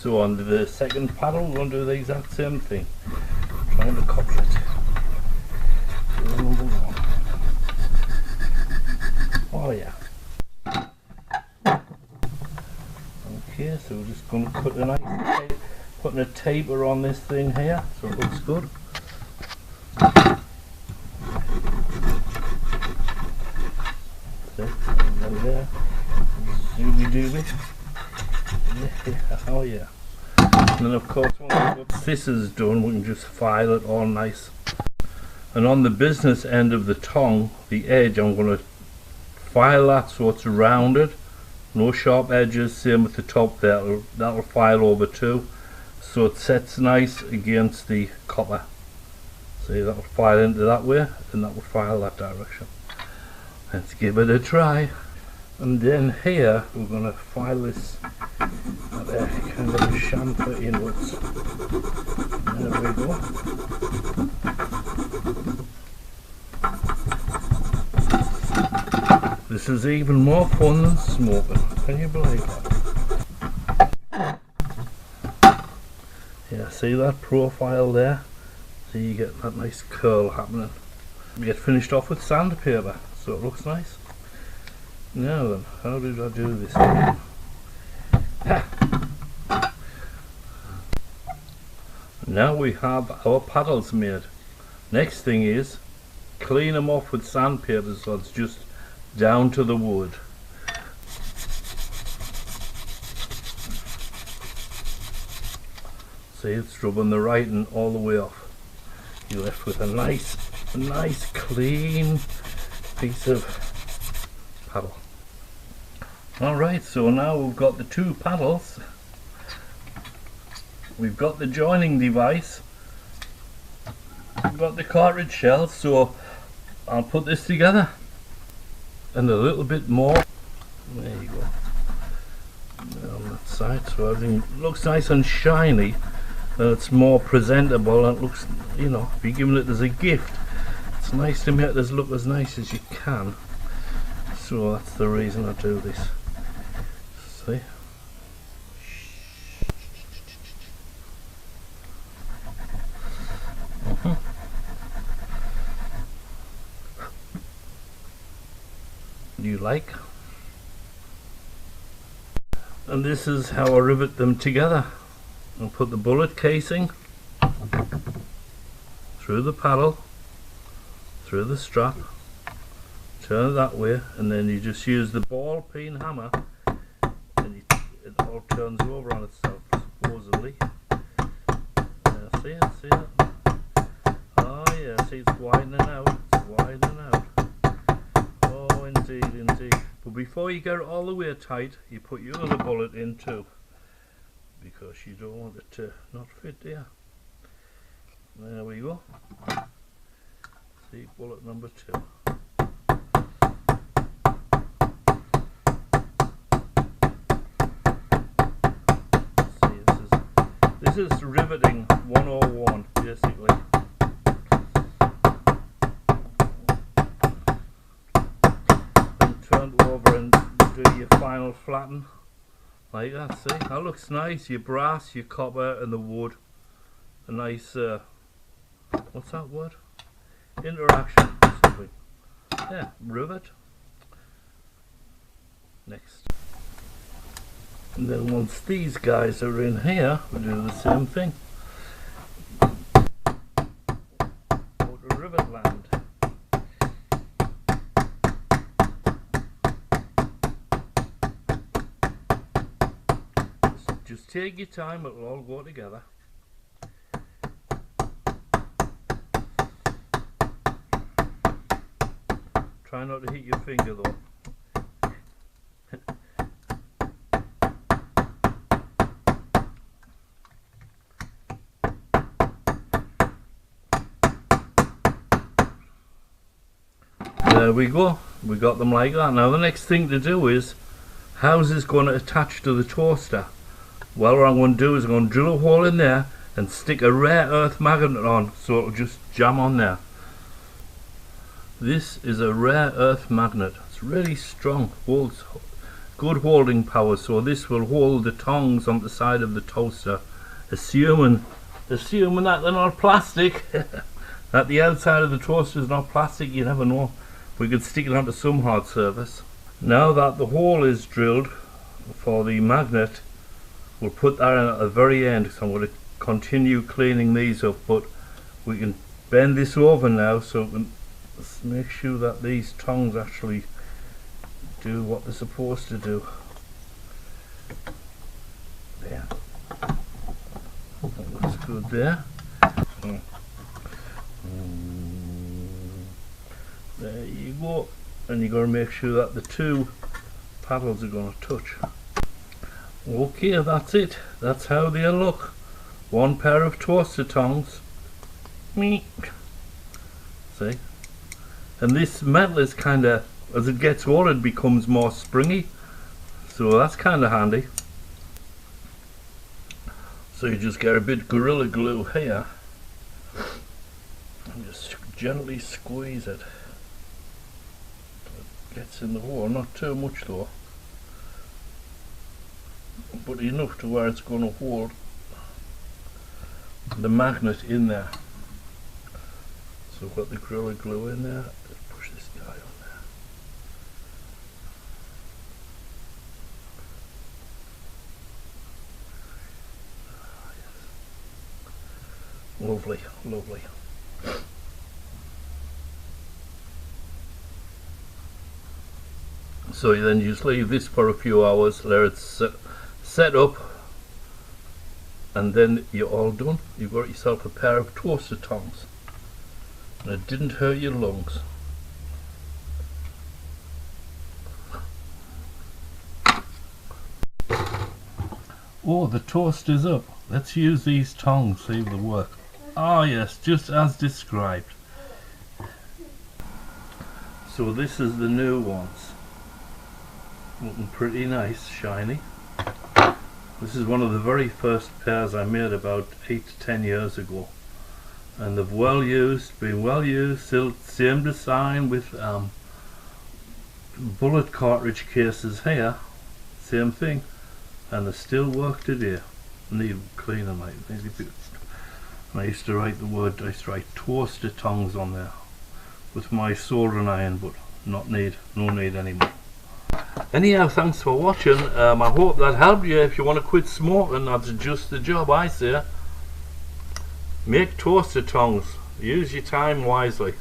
So on the second paddle we're going to do the exact same thing. Trying to copy it. Oh yeah. Okay, so we're just going to cut a nice putting a taper on this thing here so it looks good. And there. Zooby dooby. Yeah, oh yeah. And then of course once this is done we can just file it all nice. And on the business end of the tongue, the edge, I'm going to file that so it's rounded, no sharp edges. Same with the top, that'll file over too, so it sets nice against the copper. See, that'll file into that way and that will file that direction. Let's give it a try. And then here we're going to file this at a kind of a chamfer inwards. There we go. This is even more fun than smoking. Can you believe that? Yeah, see that profile there? So you get that nice curl happening. We get finished off with sandpaper, so it looks nice. Now then, how did I do this? Now we have our paddles made. Next thing is clean them off with sandpaper so it's just down to the wood. See, it's rubbing the writing all the way off. You're left with a nice clean piece of paddle. Alright, so now we've got the two paddles. We've got the joining device. We've got the cartridge shell, so I'll put this together. And a little bit more. There you go. On that side, so everything looks nice and shiny. And it's more presentable and it looks, you know, if you're giving it as a gift, it's nice to make this look as nice as you can. So that's the reason I do this. See? You like? And this is how I rivet them together. I'll put the bullet casing through the paddle, through the strap, turn it that way, and then you just use the ball peen hammer and it all turns over on itself, supposedly. See it? See it? Oh yeah, see, it's widening out, it's widening out. Oh indeed, indeed. But before you get it all the way tight, you put your other bullet in too, because you don't want it to not fit there. There we go. See, bullet number 2. This is riveting 101 basically. Then turn it over and do your final flatten like that. See, that looks nice. Your brass, your copper and the wood. A nice what's that word? Interaction or something. Yeah, rivet. Next. And then once these guys are in here, we do the same thing. Go to rivet land. Just take your time, it'll all go together. Try not to hit your finger though. There we go, we got them like that. Now the next thing to do is how's this going to attach to the toaster? Well, what I'm going to do is I'm going to drill a hole in there and stick a rare earth magnet on so it'll just jam on there. This is a rare earth magnet. It's really strong, holds good holding power, so this will hold the tongs on the side of the toaster, assuming that they're not plastic. That the outside of the toaster is not plastic, you never know. We could stick it onto some hard surface. Now that the hole is drilled for the magnet, we'll put that in at the very end, so I'm going to continue cleaning these up, but we can bend this over now so we can make sure that these tongs actually do what they're supposed to do. There. That looks good there. There you go. And you've got to make sure that the two paddles are going to touch. Okay, that's it. That's how they look. One pair of toaster tongs. Me. See? And this metal is kind of, as it gets older, it becomes more springy. So that's kind of handy. So you just get a bit Gorilla Glue here. And just gently squeeze it. It gets in the hole, not too much though. But enough to where it's going to hold the magnet in there. So we've got the Gorilla Glue in there. Let's push this guy on there. Ah, yes. Lovely, lovely. So then you just leave this for a few hours, let it set up, and then you're all done. You've got yourself a pair of toaster tongs, and it didn't hurt your lungs. Oh, the toast is up. Let's use these tongs, see if they work. Ah yes, just as described. So this is the new ones. Looking pretty nice, shiny. This is one of the very first pairs I made about 8 to 10 years ago, and they've been well used, still same design with bullet cartridge cases here, same thing, and they still work today. Need cleaning, like I used to write toaster tongs on there with my soldering iron, but no need anymore. Anyhow, thanks for watching. I hope that helped you. If you want to quit smoking, that's just the job, I say. Make toaster tongs. Use your time wisely.